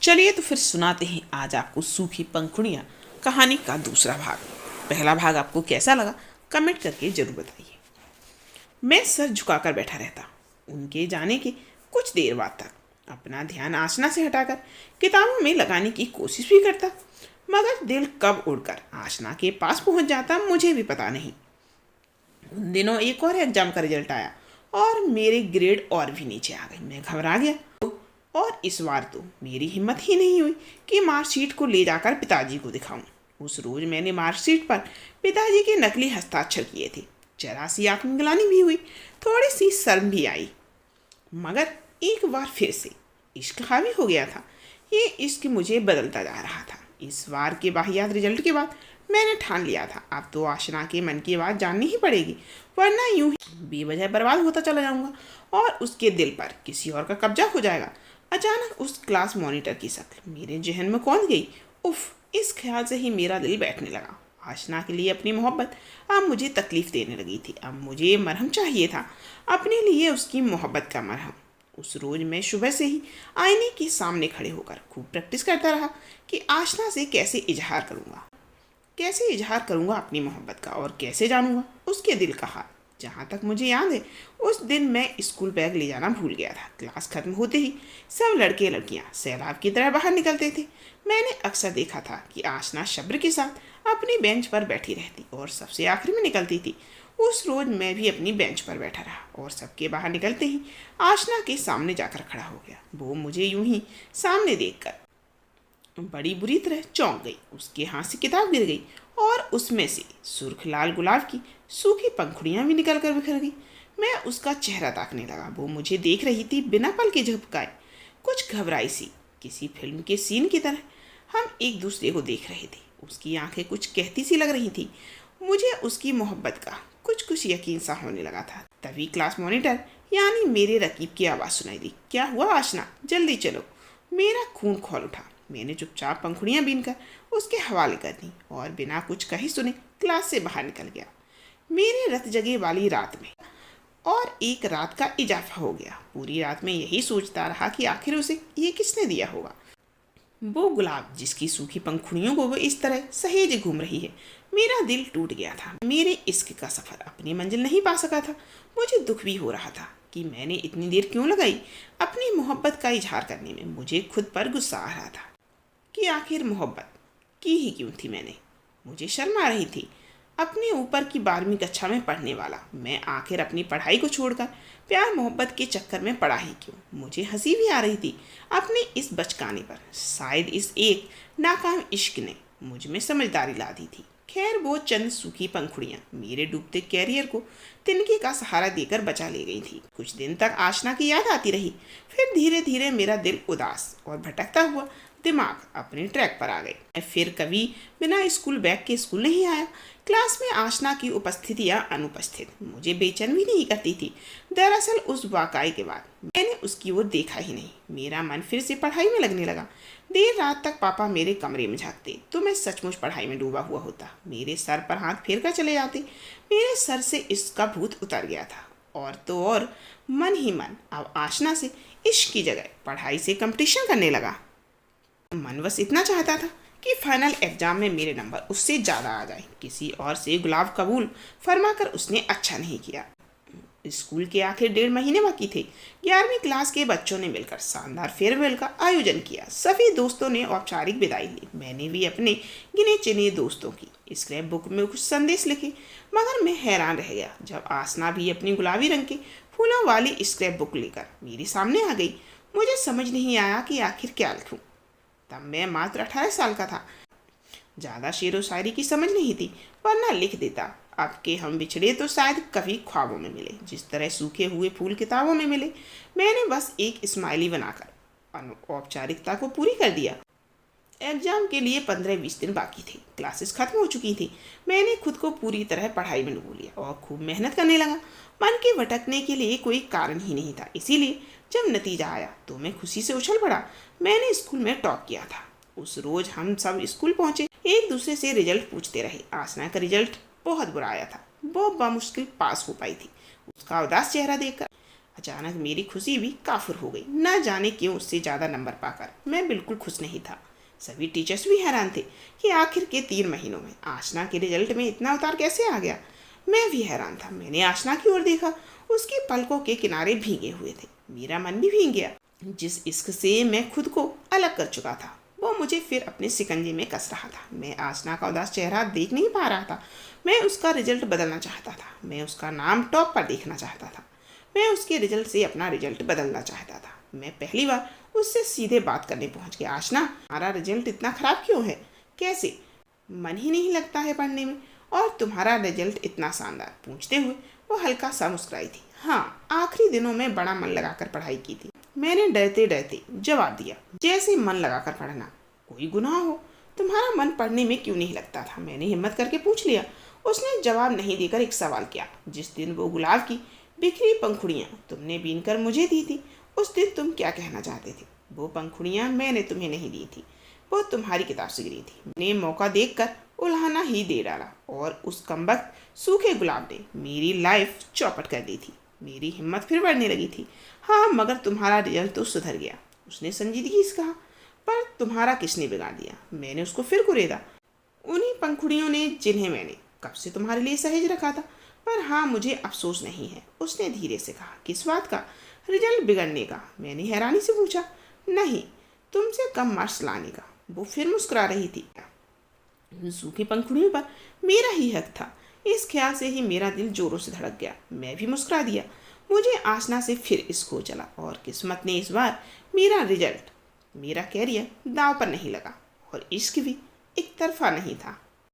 चलिए तो फिर सुनाते हैं आज आपको सूखी पंखुड़ियाँ कहानी का दूसरा भाग। पहला भाग आपको कैसा लगा कमेंट करके जरूर बताइए। मैं सर झुकाकर बैठा रहता। उनके जाने के कुछ देर बाद तक अपना ध्यान आसना से हटाकर किताबों में लगाने की कोशिश भी करता, मगर दिल कब उड़कर आसना के पास पहुंच जाता मुझे भी पता नहीं। उन दिनों एक और एग्जाम का रिजल्ट आया और मेरे ग्रेड और भी नीचे आ गई। मैं घबरा गया और इस बार तो मेरी हिम्मत ही नहीं हुई कि मार्कशीट को ले जाकर पिताजी को दिखाऊं। उस रोज मैंने मार्कशीट पर पिताजी के नकली हस्ताक्षर किए थे। जरा सी आंख में ग्लानि भी हुई, थोड़ी सी शर्म भी आई, मगर एक बार फिर से इश्क हावी हो गया था। ये इश्क मुझे बदलता जा रहा था। इस बार के वाहियात रिजल्ट के बाद मैंने ठान लिया था अब तो आशना के मन की बात जाननी ही पड़ेगी, वरना यूं ही बेवजह बर्बाद होता चला जाऊंगा और उसके दिल पर किसी और का कब्जा हो जाएगा। अचानक उस क्लास मॉनिटर की शक्ल मेरे जहन में कौंध गई। उफ, इस ख्याल से ही मेरा दिल बैठने लगा। आशना के लिए अपनी मोहब्बत अब मुझे तकलीफ देने लगी थी। अब मुझे मरहम चाहिए था, अपने लिए उसकी मोहब्बत का मरहम। उस रोज मैं सुबह से ही आईने के सामने खड़े होकर खूब प्रैक्टिस करता रहा कि आशना से कैसे इजहार करूंगा अपनी मोहब्बत का, और कैसे जानूंगा उसके दिल का हाल। जहाँ तक मुझे याद है उस दिन मैं स्कूल बैग ले जाना भूल गया था। क्लास खत्म होते ही सब लड़के लड़कियाँ सैलाब की तरह बाहर निकलते थे। मैंने अक्सर देखा था कि आशना सब्र के साथ अपनी बेंच पर बैठी रहती और सबसे आखिर में निकलती थी। उस रोज मैं भी अपनी बेंच पर बैठा रहा और सबके बाहर निकलते ही आशना के सामने जाकर खड़ा हो गया। वो मुझे यूं ही सामने देखकर बड़ी बुरी तरह चौंक गई। उसके हाथ से किताब गिर गई और उसमें से सुर्ख लाल गुलाब की सूखी पंखुड़ियाँ भी निकल कर बिखर गई। मैं उसका चेहरा ताकने लगा। वो मुझे देख रही थी बिना पल के झपकाए, कुछ घबराई सी। किसी फिल्म के सीन की तरह हम एक दूसरे को देख रहे थे। उसकी आंखें कुछ कहती सी लग रही थी। मुझे उसकी मोहब्बत का कुछ यकीन सा होने लगा था। तभी क्लास मॉनिटर यानी मेरे रकीब की आवाज़ सुनाई दी। क्या हुआ आशना, जल्दी चलो। मेरा खून खौल उठा। मैंने चुपचाप पंखुड़ियाँ बीनकर उसके हवाले कर दी और बिना कुछ कही सुने क्लास से बाहर निकल गया। मेरे रत जगे वाली रात में और एक रात का इजाफा हो गया। पूरी रात में यही सोचता रहा कि आखिर उसे ये किसने दिया होगा, वो गुलाब जिसकी सूखी पंखुड़ियों को वो इस तरह सहेज घूम रही है। मेरा दिल टूट गया था। मेरे इश्क का सफ़र अपनी मंजिल नहीं पा सका था। मुझे दुख भी हो रहा था कि मैंने इतनी देर क्यों लगाई अपनी मोहब्बत का इजहार करने में। मुझे खुद पर गुस्सा आ रहा था कि आखिर मोहब्बत की ही क्यों थी मैंने। मुझे शर्म आ रही थी। अपने ऊपर की 12वीं कक्षा में पढ़ने वाला मैं आखिर अपनी पढ़ाई को छोड़कर प्यार मोहब्बत के चक्कर में पड़ा ही क्यों। मुझे हंसी भी आ रही थी अपने इस बचकाने पर। शायद इस एक नाकाम इश्क ने मुझ में समझदारी ला दी थी। खैर, वो चंद सूखी पंखुड़ियाँ मेरे डूबते कैरियर को तिनके का सहारा देकर बचा ले गई थी। कुछ दिन तक आशना की याद आती रही। फिर धीरे धीरे मेरा दिल उदास और भटकता हुआ दिमाग अपने ट्रैक पर आ गए। मैं फिर कभी बिना स्कूल बैग के स्कूल नहीं आया। क्लास में आशना की उपस्थिति या अनुपस्थित मुझे बेचैन भी नहीं करती थी। दरअसल उस वाकये के बाद मैंने उसकी ओर देखा ही नहीं। मेरा मन फिर से पढ़ाई में लगने लगा। देर रात तक पापा मेरे कमरे में झांकते तो मैं सचमुच पढ़ाई में डूबा हुआ होता। मेरे सर पर हाथ फेर कर चले जाते। मेरे सर से इसका भूत उतर गया था। और तो और मन ही मन अब आशना से इश्क की जगह पढ़ाई से कंपटीशन करने लगा। मन बस इतना चाहता था कि फाइनल एग्जाम में मेरे नंबर उससे ज़्यादा आ जाए। किसी और से गुलाब कबूल फरमाकर उसने अच्छा नहीं किया। स्कूल के आखिर 1.5 महीने बाकी थे। 11वीं क्लास के बच्चों ने मिलकर शानदार फेयरवेल का आयोजन किया। सभी दोस्तों ने औपचारिक विदाई ली। मैंने भी अपने गिने चुने दोस्तों की स्क्रैप बुक में कुछ संदेश लिखे, मगर मैं हैरान रह गया जब आसना भी अपनी गुलाबी रंग के फूलों वाली स्क्रैप बुक लेकर मेरे सामने आ गई। मुझे समझ नहीं आया कि आखिर क्या लिखूं। तब मैं मात्र 18 साल का था। ज़्यादा शेरो शायरी की समझ नहीं थी, वरना लिख देता। अब के हम बिछड़े तो शायद कभी ख्वाबों में मिले, जिस तरह सूखे हुए फूल किताबों में मिले। मैंने बस एक स्माइली बनाकर औपचारिकता को पूरी कर दिया। एग्जाम के लिए 15-20 दिन बाकी थे। क्लासेस खत्म हो चुकी थी। मैंने खुद को पूरी तरह पढ़ाई में डुबो लिया और खूब मेहनत करने लगा। मन के भटकने के लिए कोई कारण ही नहीं था। इसीलिए जब नतीजा आया तो मैं खुशी से उछल पड़ा। मैंने स्कूल में टॉप किया था। उस रोज हम सब स्कूल पहुंचे, एक दूसरे से रिजल्ट पूछते रहे। आसना का रिजल्ट बहुत बुरा आया था। वो बमुश्किल पास हो पाई थी। उसका उदास चेहरा देखकर अचानक मेरी खुशी भी काफुर हो गई। न जाने क्यों उससे ज़्यादा नंबर पाकर मैं बिल्कुल खुश नहीं था। सभी टीचर्स भी हैरान थे कि आखिर के 3 महीनों में आशना के रिजल्ट में इतना उतार कैसे आ गया। मैं भी हैरान था। मैंने आशना की ओर देखा। उसकी पलकों के किनारे भीगे हुए थे। मेरा मन भी भीग गया। जिस इश्क से मैं खुद को अलग कर चुका था वो मुझे फिर अपने शिकंजे में कस रहा था। मैं आशना का उदास चेहरा देख नहीं पा रहा था। मैं उसका रिजल्ट बदलना चाहता था। मैं उसका नाम टॉप पर देखना चाहता था। मैं उसके रिजल्ट से अपना रिजल्ट बदलना चाहता था। मैं पहली बार उससे सीधे बात करने पहुंच गया। आशना, हमारा रिजल्ट इतना खराब क्यों है? कैसे? मन ही नहीं लगता है पढ़ने में। और तुम्हारा रिजल्ट इतना शानदार। पूछते हुए वो हल्का सा मुस्कुराई थी। हाँ, आखिरी दिनों में बड़ा मन लगाकर पढ़ाई की थी। मैंने डरते डरते जवाब दिया, जैसे मन लगाकर पढ़ना कोई गुनाह हो। तुम्हारा मन पढ़ने में क्यों नहीं लगता था? मैंने हिम्मत करके पूछ लिया। उसने जवाब नहीं देकर एक सवाल किया। जिस दिन वो गुलाब की बिखरी पंखुड़ियाँ तुमने बीनकर मुझे दी थी, उस दिन तुम क्या कहना चाहते थे? वो पंखुड़ियाँ मैंने तुम्हें नहीं दी थी, वो तुम्हारी किताब से गिरी थी। मैंने मौका देखकर उल्हाना ही दे डाला और उस कमबख्त सूखे गुलाब ने मेरी लाइफ चौपट कर दी थी। मेरी हिम्मत फिर बढ़ने लगी थी। हाँ, मगर तुम्हारा रिजल्ट तो सुधर गया, उसने संजीदगी से कहा। पर तुम्हारा किसने बिगाड़ दिया? मैंने उसको फिर कुरेदा। उन्हीं पंखुड़ियों ने जिन्हें मैंने कब से तुम्हारे लिए सहेज रखा था। पर हाँ, मुझे अफसोस नहीं है, उसने धीरे से कहा। किस बात का? रिजल्ट बिगड़ने का। मैंने हैरानी से पूछा। नहीं, तुमसे कम मार्क्स लाने का। वो फिर मुस्कुरा रही थी। उन सूखी पंखुड़ियों पर मेरा ही हक था। इस ख्याल से ही मेरा दिल जोरों से धड़क गया। मैं भी मुस्कुरा दिया। मुझे आशना से फिर इश्क हो चला और किस्मत ने इस बार मेरा रिजल्ट, मेरा कैरियर दांव पर नहीं लगा और इश्क भी एक तरफा नहीं था।